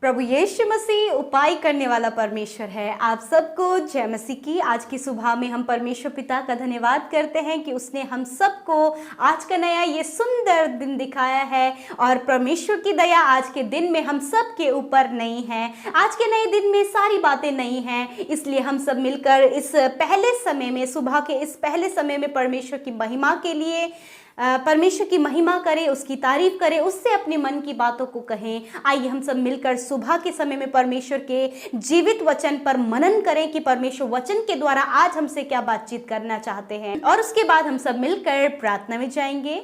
प्रभु यीशु मसीह उपाय करने वाला परमेश्वर है। आप सबको जय मसीह की। आज की सुबह में हम परमेश्वर पिता का धन्यवाद करते हैं कि उसने हम सबको आज का नया ये सुंदर दिन दिखाया है और परमेश्वर की दया आज के दिन में हम सब के ऊपर नहीं है। आज के नए दिन में सारी बातें नहीं हैं, इसलिए हम सब मिलकर इस पहले समय में, सुबह के इस पहले समय में परमेश्वर की महिमा के लिए परमेश्वर की महिमा करें, उसकी तारीफ करें, उससे अपने मन की बातों को कहें। आइए हम सब मिलकर सुबह के समय में परमेश्वर के जीवित वचन पर मनन करें कि परमेश्वर वचन के द्वारा आज हमसे क्या बातचीत करना चाहते हैं, और उसके बाद हम सब मिलकर प्रार्थना में जाएंगे।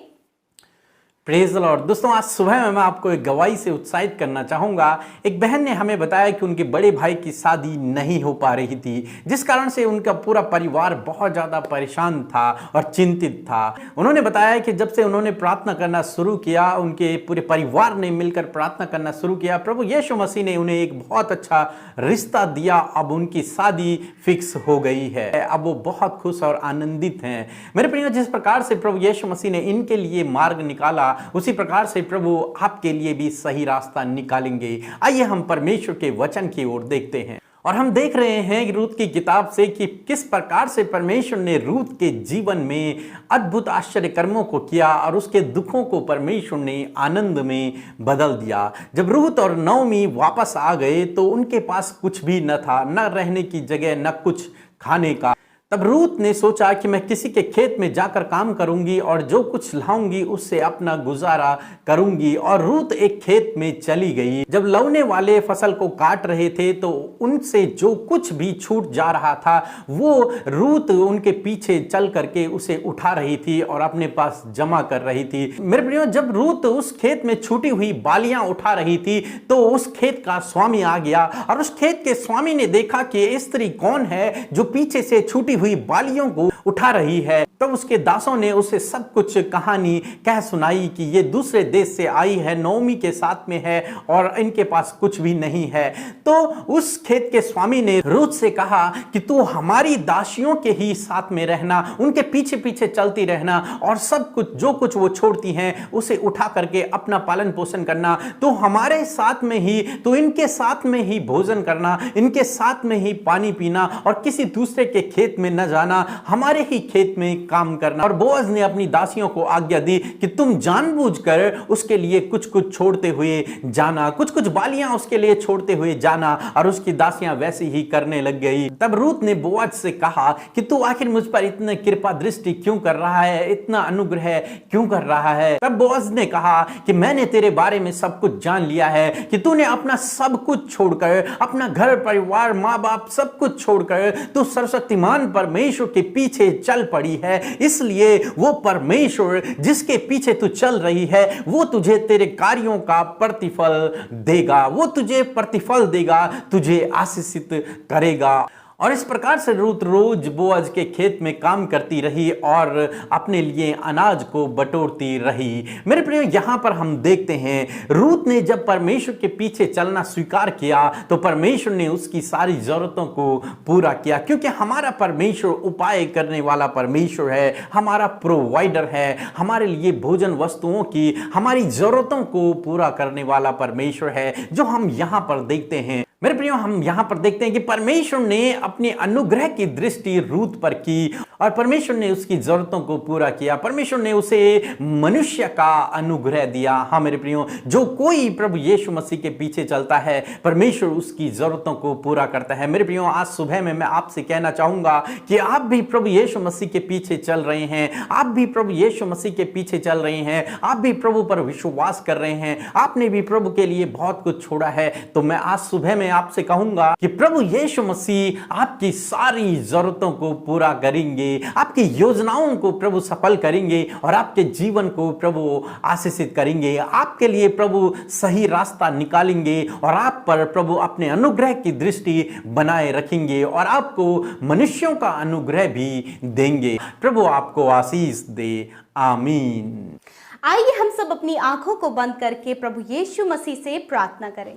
Praise the Lord. दोस्तों, आज सुबह में मैं आपको एक गवाही से उत्साहित करना चाहूँगा। एक बहन ने हमें बताया कि उनके बड़े भाई की शादी नहीं हो पा रही थी, जिस कारण से उनका पूरा परिवार बहुत ज़्यादा परेशान था और चिंतित था। उन्होंने बताया कि जब से उन्होंने प्रार्थना करना शुरू किया, उनके पूरे परिवार ने मिलकर प्रार्थना करना शुरू किया, प्रभु यीशु मसीह ने उन्हें एक बहुत अच्छा रिश्ता दिया। अब उनकी शादी फिक्स हो गई है। अब वो बहुत खुश और आनंदित हैं। मेरे प्रियो, जिस प्रकार से प्रभु यीशु मसीह ने इनके लिए मार्ग निकाला, उसी प्रकार से प्रभु आपके लिए भी सही रास्ता निकालेंगे। आइए हम परमेश्वर के वचन की ओर देखते हैं। और हम देख रहे हैं रूत की किताब से कि किस प्रकार से परमेश्वर ने रूत के जीवन में अद्भुत आश्चर्य कर्मों को किया और उसके दुखों को परमेश्वर ने आनंद में बदल दिया। जब रूत और नओमी वापस आ गए तो उनके पास कुछ भी न था, न रहने की जगह, न कुछ खाने का। तब रूत ने सोचा कि मैं किसी के खेत में जाकर काम करूंगी और जो कुछ लाऊंगी उससे अपना गुजारा करूंगी। और रूत एक खेत में चली गई। जब लौने वाले फसल को काट रहे थे तो उनसे जो कुछ भी छूट जा रहा था वो रूत उनके पीछे चल करके उसे उठा रही थी और अपने पास जमा कर रही थी। मेरे प्रियो, जब रूत उस खेत में छूटी हुई बालियां उठा रही थी तो उस खेत का स्वामी आ गया और उस खेत के स्वामी ने देखा कि ये स्त्री कौन है जो पीछे से छूटी हुई बालियों को उठा रही है। तब उसके दासों ने उसे सब कुछ कहानी कह सुनाई कि ये दूसरे देश से आई है, नओमी के साथ में है और इनके पास कुछ भी नहीं है। तो उस खेत के स्वामी ने रूत से कहा कि तू हमारी दासियों के ही साथ में रहना, उनके पीछे पीछे चलती रहना और सब कुछ जो कुछ वो छोड़ती हैं उसे उठा करके अपना पालन पोषण करना। तो हमारे साथ में ही, तो इनके साथ में ही भोजन करना, इनके साथ में ही पानी पीना और किसी दूसरे के खेत में न जाना, हमारे ही खेत में काम करना। और बोअज ने अपनी दासियों को आज्ञा दी कि तुम जानबूझकर उसके लिए कुछ कुछ छोड़ते हुए जाना, कुछ कुछ बालियां उसके लिए छोड़ते हुए जाना। और उसकी दासियां वैसे ही करने लग गई। तब रूत ने बोअज से कहा कि तू आखिर मुझ पर इतनी कृपा दृष्टि क्यों कर रहा है, इतना अनुग्रह क्यों कर रहा है। तब बोअज ने कहा कि मैंने तेरे बारे में सब कुछ जान लिया है कि तूने अपना सब कुछ छोड़कर, अपना घर परिवार माँ बाप सब कुछ छोड़कर तू सर्वशक्तिमान परमेश्वर के पीछे चल पड़ी है। इसलिए वो परमेश्वर जिसके पीछे तू चल रही है वो तुझे तेरे कार्यों का प्रतिफल देगा, वो तुझे प्रतिफल देगा, तुझे आशीषित करेगा। और इस प्रकार से रूत रोज बोअज के खेत में काम करती रही और अपने लिए अनाज को बटोरती रही। मेरे प्रियो, यहां पर हम देखते हैं रूत ने जब परमेश्वर के पीछे चलना स्वीकार किया तो परमेश्वर ने उसकी सारी जरूरतों को पूरा किया, क्योंकि हमारा परमेश्वर उपाय करने वाला परमेश्वर है, हमारा प्रोवाइडर है, हमारे लिए भोजन वस्तुओं की हमारी जरूरतों को पूरा करने वाला परमेश्वर है, जो हम यहां पर देखते हैं। मेरे प्रियो, हम यहां पर देखते हैं कि परमेश्वर ने अपने अनुग्रह की दृष्टि रूत पर की और परमेश्वर ने उसकी जरूरतों को पूरा किया। परमेश्वर ने उसे मनुष्य का अनुग्रह दिया। हाँ मेरे प्रियो, जो कोई प्रभु यीशु मसीह के पीछे चलता है परमेश्वर उसकी जरूरतों को पूरा करता है। मेरे प्रियो, आज सुबह में मैं आपसे कहना चाहूंगा कि आप भी प्रभु यीशु मसीह के पीछे चल रहे हैं, आप भी प्रभु यीशु मसीह के पीछे चल रहे हैं, आप भी प्रभु पर विश्वास कर रहे हैं, आपने भी प्रभु के लिए बहुत कुछ छोड़ा है। तो मैं आज सुबह में आपसे कहूंगा कि प्रभु यीशु मसीह आपकी सारी जरूरतों को पूरा करेंगे, आपकी योजनाओं को प्रभु सफल करेंगे और आपके जीवन को प्रभु आशीषित करेंगे। आपके लिए प्रभु सही रास्ता निकालेंगे और आप पर प्रभु अपने अनुग्रह की दृष्टि बनाए रखेंगे और आपको मनुष्यों का अनुग्रह भी देंगे। प्रभु आपको आशीष दे। आमीन। आइए हम सब अपनी आंखों को बंद करके प्रभु यीशु मसीह से प्रार्थना करें।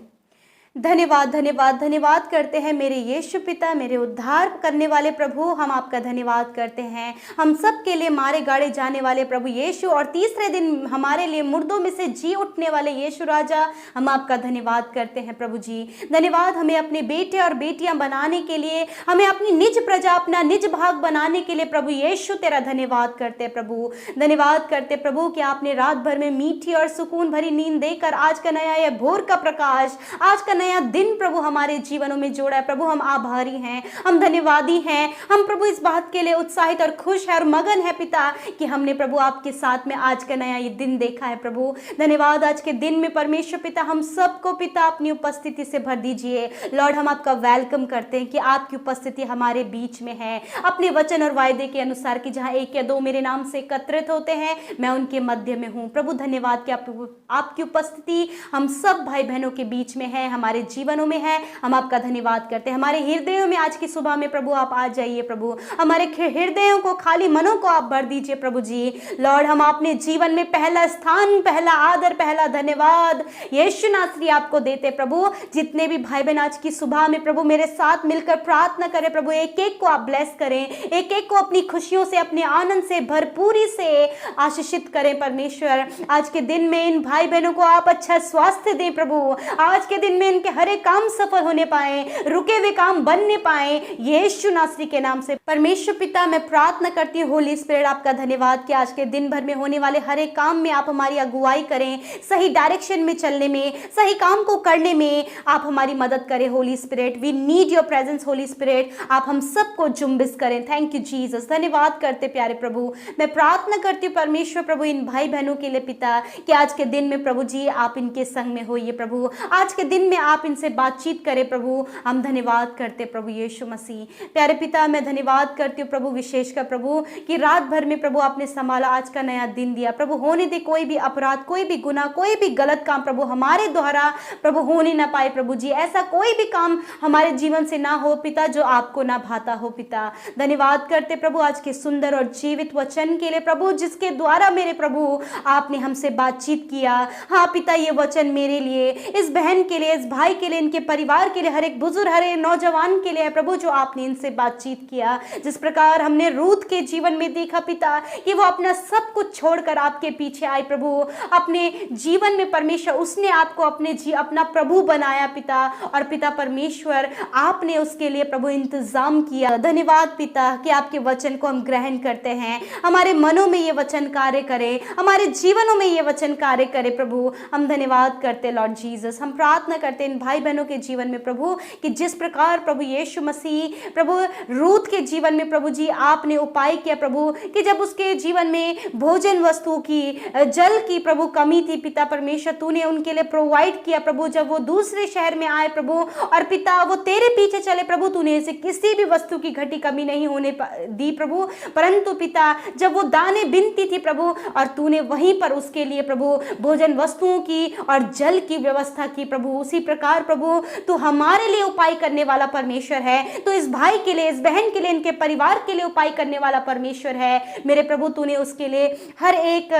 धन्यवाद धन्यवाद धन्यवाद करते हैं मेरे यीशु पिता, मेरे उद्धार करने वाले प्रभु। हम आपका धन्यवाद करते हैं, हम सब के लिए मारे गाड़े जाने वाले प्रभु यीशु, और तीसरे दिन हमारे लिए मुर्दों में से जी उठने वाले यीशु राजा। हम आपका धन्यवाद करते हैं प्रभु जी। धन्यवाद हमें अपने बेटे और बेटियां बनाने के लिए, हमें अपनी निज प्रजा, अपना निज भाग बनाने के लिए प्रभु यीशु तेरा धन्यवाद करते हैं प्रभु। धन्यवाद करते प्रभु कि आपने रात भर में मीठी और सुकून भरी नींद देकर आज का नया यह भोर का प्रकाश, आज का नया दिन प्रभु हमारे जीवनों में जोड़ा है प्रभु। हम आभारी हैं, हम धन्यवादी हैं। हम प्रभु इस बात के लिए उत्साहित और खुश है और मगन है पिता कि हमने प्रभु आपके साथ में आज का नया ये दिन देखा है प्रभु। धन्यवाद आज के दिन में परमेश्वर पिता हम सबको पिता अपनी उपस्थिति से भर दीजिए। लॉर्ड हम आपका वेलकम करते हैं कि आपकी उपस्थिति हमारे बीच में है, अपने वचन और वायदे के अनुसार कि जहाँ एक या दो मेरे नाम से एकत्रित होते हैं मैं उनके मध्य में हूँ प्रभु। धन्यवाद कि आपकी उपस्थिति हम सब भाई बहनों के बीच में है, हमारे जीवनों में है। हम आपका धन्यवाद करते हैं। हमारे हृदयों में आज की सुबह में प्रभु आप आ जाइए प्रभु, हमारे हृदयों को, खाली मनों को आप भर दीजिए प्रभु जी। लॉर्ड हम अपने जीवन में पहला स्थान, पहला आदर, पहला धन्यवाद यीशु नासरी आपको देते प्रभु। जितने भी भाई बहन आज की सुबह में प्रभु मेरे साथ मिलकर प्रार्थना करें प्रभु, एक एक को आप ब्लेस करें, एक एक को अपनी खुशियों से, अपने आनंद से, भरपूरी से आशीषित करें परमेश्वर। आज के दिन में इन भाई बहनों को आप अच्छा स्वास्थ्य दें प्रभु। आज के दिन में इनके हर एक काम सफल होने पाए, रुके हुए काम बनने पाए यीशु नासरी के नाम से। परमेश्वर पिता मैं प्रार्थना करती हूँ होली स्पिरिट आपका धन्यवाद कि आज के दिन भर में होने वाले हर एक काम में आप हमारी अगुवाई करें, सही डायरेक्शन में चलने में, सही काम को करने में आप हमारी मदद करें Holy Spirit. We need your presence Holy Spirit. आप हम सबको जुम्बिस करें। Thank you Jesus. धन्यवाद करते प्यारे प्रभु। मैं प्रार्थना करती हूँ परमेश्वर प्रभु इन भाई बहनों के लिए पिता कि आज के दिन में प्रभु जी आप इनके संग में होइए प्रभु। आज के दिन में आप इनसे बातचीत करें प्रभु। हम धन्यवाद करते प्रभु यीशु मसीह। प्यारे पिता मैं धन्यवाद करती हूँ प्रभु विशेषकर प्रभु कि रात भर में प्रभु आपने संभाला, आज का नया दिन दिया प्रभु। होने दे कोई भी अपराध, कोई भी गुनाह, कोई भी गलत काम प्रभु हमारे द्वारा प्रभु होने ना पाए प्रभु जी। ऐसा कोई भी काम हमारे जीवन से ना हो पिता जो आपको ना भाता हो पिता। धन्यवाद करते प्रभु आज के सुंदर और जीवित वचन के लिए प्रभु, जिसके द्वारा मेरे प्रभु आपने हमसे बातचीत किया। हाँ पिता ये वचन मेरे लिए, इस बहन के लिए, इस भाई के लिए, इनके परिवार के लिए, हर एक बुजुर्ग, हर एक नौजवान के लिए है प्रभु जो आपने इनसे बातचीत किया। जिस प्रकार हमने रूत के जीवन में देखा पिता कि वो अपना सब कुछ छोड़कर आपके पीछे आई प्रभु। अपने जीवन में परमेश्वर उसने आपको अपना प्रभु बनाया पिता, और पिता परमेश्वर आपने उसके लिए प्रभु इंतजाम किया। धन्यवाद पिता कि आपके वचन को हम ग्रहण करते हैं, हमारे मनों में ये वचन कार्य करे, हमारे जीवनों में ये वचन कार्य करे प्रभु। हम धन्यवाद करते लॉर्ड जीसस। हम प्रार्थना करते इन भाई बहनों के जीवन में प्रभु कि जिस प्रकार प्रभु यीशु मसीह प्रभु रूत के जीवन में प्रभु जी आपने उपाय किया प्रभु कि जब उसके जीवन में भोजन वस्तु की, जल की प्रभु कमी थी पिता परमेश्वर, तूने उनके लिए प्रोवाइड किया प्रभु। जब वो दूसरे शहर में आए प्रभु और पिता वो तेरे पीछे चले प्रभु, तूने इसे किसी भी वस्तु की घटी कमी नहीं होने दी प्रभु। परंतु पिता जब वो दाने बिनती थी प्रभु और तूने वहीं पर उसके लिए प्रभु भोजन वस्तुओं की और जल की व्यवस्था की प्रभु, उसी प्रकार प्रभु तू हमारे लिए उपाय करने वाला परमेश्वर है। तो इस भाई के लिए, इस बहन के लिए, इनके परिवार के लिए उपाय करने वाला परमेश्वर है मेरे प्रभु। तूने उसके लिए हर एक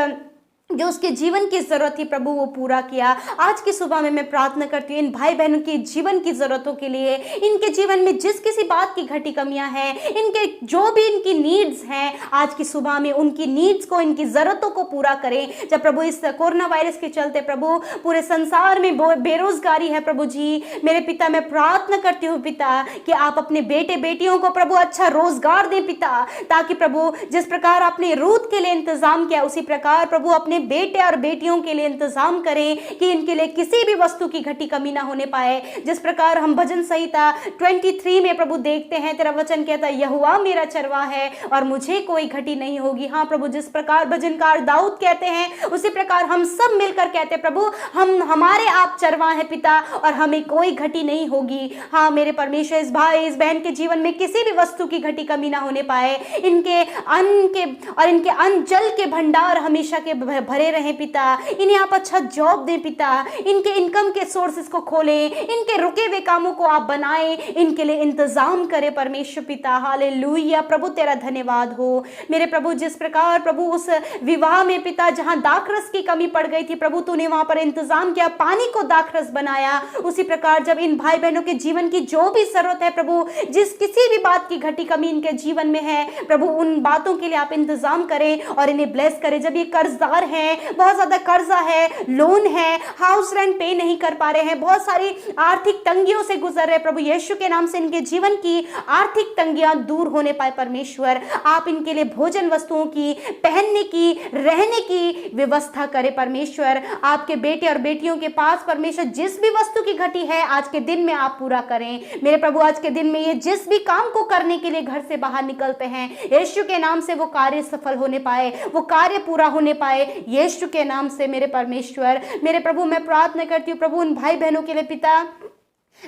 जो उसके जीवन की जरूरत थी प्रभु वो पूरा किया। आज की सुबह में मैं प्रार्थना करती हूँ इन भाई बहनों के जीवन की जरूरतों के लिए, इनके जीवन में जिस किसी बात की घटी कमियां हैं, इनके जो भी इनकी नीड्स हैं, आज की सुबह में उनकी नीड्स को, इनकी जरूरतों को पूरा करें। जब प्रभु इस कोरोना वायरस के चलते प्रभु पूरे संसार में बेरोजगारी है प्रभु जी, मेरे पिता मैं प्रार्थना करती हूँ पिता कि आप अपने बेटे बेटियों को प्रभु अच्छा रोजगार दें पिता, ताकि प्रभु जिस प्रकार आपने रूत के लिए इंतजाम किया उसी प्रकार प्रभु अपने बेटे और बेटियों के लिए इंतजाम करें कि इनके लिए किसी भी वस्तु की घटी कमी ना होने पाए। जिस प्रकार हम भजन संहिता 23 में प्रभु देखते हैं, तेरा वचन कहता है यहोवा मेरा चरवाहा है और मुझे कोई घटी नहीं होगी। हाँ प्रभु जिस प्रकार भजनकार दाऊद कहते हैं उसी प्रकार हम सब मिलकर कहते हैं प्रभु हम हमारे आप चरवाहा है पिता और हमें कोई घटी नहीं होगी। हाँ मेरे परमेश्वर इस भाई इस बहन के जीवन में किसी भी वस्तु की घटी कमी ना होने पाए, इनके अन्न के और इनके अन्न जल के भंडार हमेशा के भरे रहें पिता, इन्हें आप अच्छा जॉब दें पिता, इनके इनकम के सोर्सेस को खोलें, इनके रुके हुए कामों को आप बनाएं, इनके लिए इंतजाम करें परमेश्वर पिता। हालेलुया प्रभु, तेरा धन्यवाद हो मेरे प्रभु। जिस प्रकार प्रभु उस विवाह में पिता जहां दाखरस की कमी पड़ गई थी प्रभु, तूने वहां पर इंतजाम किया, पानी को दाखरस बनाया। उसी प्रकार जब इन भाई बहनों के जीवन की जो भी जरूरत है प्रभु, जिस किसी भी बात की घटी कमी इनके जीवन में है प्रभु, उन बातों के लिए आप इंतजाम करें और इन्हें ब्लेस करें। जब ये कर्जदार हैं, बहुत ज्यादा कर्जा है, लोन है, हाउस रेंट पे नहीं कर पा रहे हैं, बहुत सारी आर्थिक तंगियों से गुजर रहे प्रभु, यीशु के नाम से इनके जीवन की आर्थिक तंगियां दूर होने पाए परमेश्वर। आप इनके लिए भोजन वस्तुओं की, पहनने की, रहने की व्यवस्था करें परमेश्वर। आपके बेटे और बेटियों के पास परमेश्वर जिस भी वस्तु की घटी है आज के दिन में आप पूरा करें मेरे प्रभु। आज के दिन में ये जिस भी काम को करने के लिए घर से बाहर निकलते हैं, यीशु के नाम से वो कार्य सफल होने पाए, वो कार्य पूरा होने पाए यीशु के नाम से मेरे परमेश्वर। मेरे प्रभु मैं प्रार्थना करती हूँ प्रभु उन भाई बहनों के लिए पिता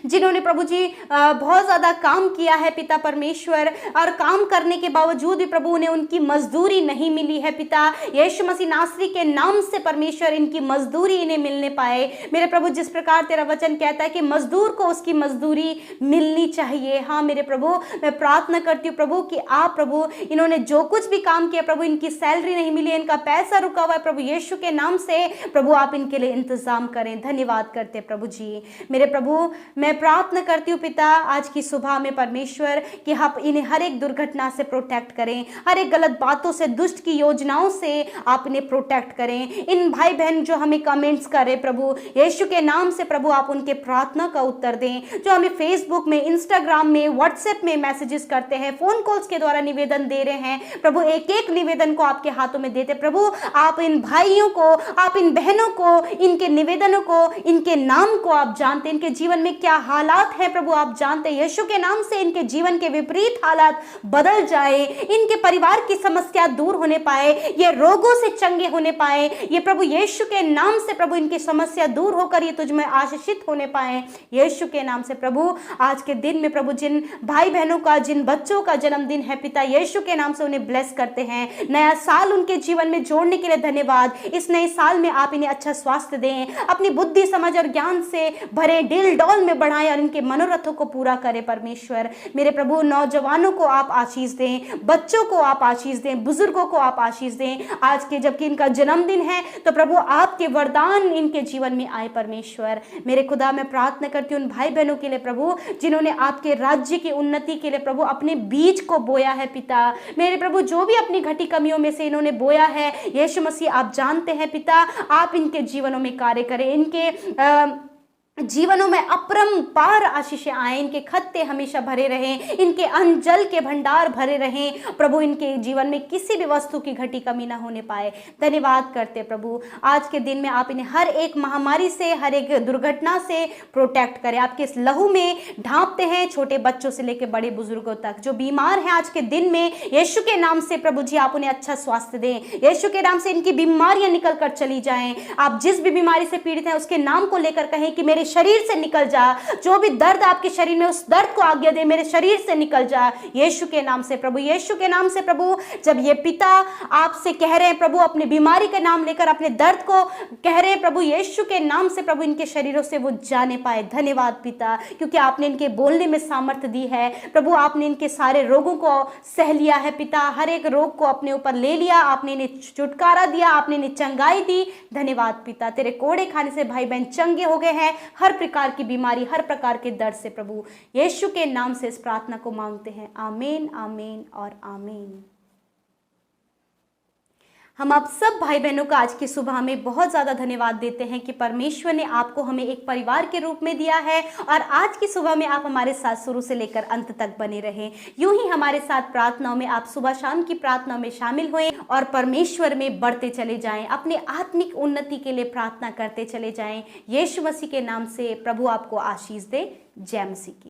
जिन्होंने प्रभु जी बहुत ज्यादा काम किया है पिता परमेश्वर, और काम करने के बावजूद भी प्रभु उन्हें उनकी मजदूरी नहीं मिली है पिता। यीशु मसीह नासरी के नाम से परमेश्वर इनकी मजदूरी इन्हें मिलने पाए मेरे प्रभु। जिस प्रकार तेरा वचन कहता है कि मजदूर को उसकी मजदूरी मिलनी चाहिए। हाँ मेरे प्रभु मैं प्रार्थना करती हूँ प्रभु कि आप प्रभु इन्होंने जो कुछ भी काम किया प्रभु, इनकी सैलरी नहीं मिली, इनका पैसा रुका हुआ है प्रभु, यीशु के नाम से प्रभु आप इनके लिए इंतजाम करें। धन्यवाद करते प्रभु जी मेरे प्रभु। मैं प्रार्थना करती हूँ पिता आज की सुबह में परमेश्वर कि आप इन्हें हर एक दुर्घटना से प्रोटेक्ट करें, हर एक गलत बातों से, दुष्ट की योजनाओं से आप इन्हें प्रोटेक्ट करें। इन भाई बहन जो हमें कमेंट्स करें प्रभु यीशु के नाम से प्रभु आप उनके प्रार्थना का उत्तर दें, जो हमें फेसबुक में, इंस्टाग्राम में, व्हाट्सएप में मैसेजेस करते हैं, फोन कॉल्स के द्वारा निवेदन दे रहे हैं प्रभु, एक एक निवेदन को आपके हाथों में देते प्रभु। आप इन भाइयों को, आप इन बहनों को, इनके निवेदनों को, इनके नाम को आप जानते, इनके जीवन में क्या हालात है प्रभु आप जानते। यीशु के नाम से इनके जीवन के विपरीत हालात बदल जाए, इनके परिवार की समस्या दूर होने पाए, ये रोगों से चंगे होने पाए, ये प्रभु यीशु के नाम से प्रभु इनकी समस्या दूर होकर ये तुझ में आशीषित होने पाए यीशु के नाम से प्रभु। आज के दिन में प्रभु जिन भाई बहनों का, जिन बच्चों का जन्मदिन है पिता यीशु के नाम से उन्हें ब्लेस करते हैं। नया साल उनके जीवन में जोड़ने के लिए धन्यवाद। इस नए साल में आप इन्हें अच्छा स्वास्थ्य दें, अपनी बुद्धि, समझ और ज्ञान से भरे, दिल डौल में बढ़ाएं और इनके मनोरथों को पूरा करें परमेश्वर मेरे प्रभु। नौजवानों को आप आशीष दें, बच्चों को आप आशीष दें, बुजुर्गों को आप आशीष दें। आज के जबकि इनका जन्मदिन है तो प्रभु आपके वरदान इनके जीवन में आए परमेश्वर मेरे खुदा। मैं प्रार्थना करती हूँ उन भाई बहनों के लिए प्रभु जिन्होंने आपके राज्य की उन्नति के लिए प्रभु अपने बीज को बोया है पिता मेरे प्रभु। जो भी अपनी घटी कमियों में से इन्होंने बोया है यीशु मसीह आप जानते हैं पिता, आप इनके जीवनों में कार्य करें, इनके जीवनों में अपरंपार आशीषें आए, इनके खत्ते हमेशा भरे रहें, इनके अंजल के भंडार भरे रहें प्रभु, इनके जीवन में किसी भी वस्तु की घटी कमी ना होने पाए। धन्यवाद करते प्रभु। आज के दिन में आप इन्हें हर एक महामारी से, हर एक दुर्घटना से प्रोटेक्ट करें, आपके इस लहू में ढांपते हैं, छोटे बच्चों से लेकर बड़े बुजुर्गों तक। जो बीमार हैं आज के दिन में यीशु के नाम से प्रभु जी आप उन्हें अच्छा स्वास्थ्य दें, यीशु के नाम से इनकी बीमारियां निकल कर चली जाएं। आप जिस भी बीमारी से पीड़ित हैं उसके नाम को लेकर कहें कि मेरे शरीर से निकल जा, जो भी दर्द आपके शरीर में उस दर्द को आज्ञा दे मेरे शरीर से निकल जा यीशु के नाम से प्रभु, यीशु के नाम से प्रभु। जब ये पिता आपसे कह रहे हैं प्रभु, अपने बीमारी का नाम लेकर अपने दर्द को कह रहे हैं प्रभु यीशु के नाम से प्रभु, इनके शरीरों से वो जाने पाए। धन्यवाद पिता, क्योंकि आपने इनके बोलने में सामर्थ्य दी है प्रभु, आपने इनके सारे रोगों को सह लिया है पिता, हर एक रोग को अपने ऊपर ले लिया, आपने इन्हें छुटकारा दिया, आपने इन्हें चंगाई दी। धन्यवाद पिता, तेरे कोड़े खाने से भाई बहन चंगे हो गए हैं, हर प्रकार की बीमारी, हर प्रकार के दर्द से प्रभु यीशु के नाम से इस प्रार्थना को मांगते हैं। आमीन, आमीन और आमीन। हम आप सब भाई बहनों का आज की सुबह में बहुत ज़्यादा धन्यवाद देते हैं कि परमेश्वर ने आपको हमें एक परिवार के रूप में दिया है और आज की सुबह में आप हमारे साथ शुरू से लेकर अंत तक बने रहें। यूं ही हमारे साथ प्रार्थनाओं में आप सुबह शाम की प्रार्थनाओं में शामिल हुए और परमेश्वर में बढ़ते चले जाएं, अपने आत्मिक उन्नति के लिए प्रार्थना करते चले जाएं। यीशु मसीह के नाम से प्रभु आपको आशीष दे। जय मसीह की।